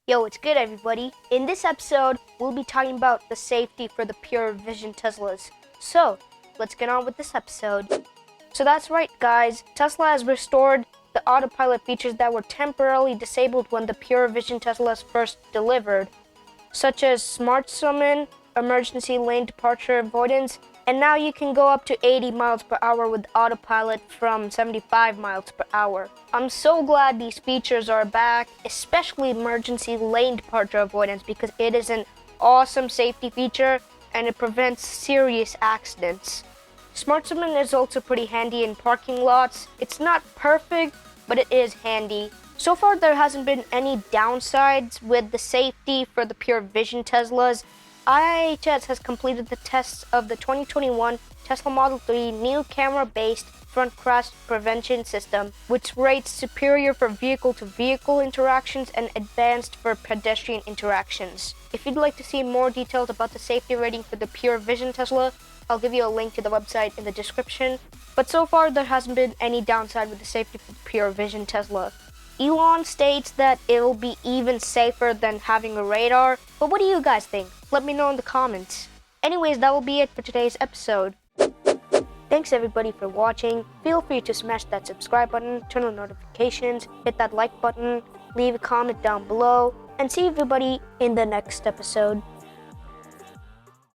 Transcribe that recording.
Yo, what's good, everybody? In this episode, we'll be talking about the safety for the pure vision Teslas. So, let's get on with this episode. So that's right, guys. Tesla has restored the autopilot features that were temporarily disabled when the pure vision Teslas first delivered, such as smart summon, emergency lane departure avoidance, and now you can go up to 80 miles per hour with autopilot from 75 miles per hour. I'm so glad these features are back, especially emergency lane departure avoidance, because it is an awesome safety feature and it prevents serious accidents. Smart Summon is also pretty handy in parking lots. It's not perfect, but it is handy. So far, there hasn't been any downsides with the safety for the pure vision Teslas. IIHS has completed the tests of the 2021 Tesla Model 3 new camera-based front crash prevention system, which rates superior for vehicle-to-vehicle interactions and advanced for pedestrian interactions. If you'd like to see more details about the safety rating for the pure vision Tesla, I'll give you a link to the website in the description. But so far, there hasn't been any downside with the safety for the pure vision Tesla. Elon states that it'll be even safer than having a radar, but what do you guys think? Let me know in the comments. Anyways, that will be it for today's episode. Thanks everybody for watching. Feel free to smash that subscribe button, turn on notifications, hit that like button, leave a comment down below, and see everybody in the next episode.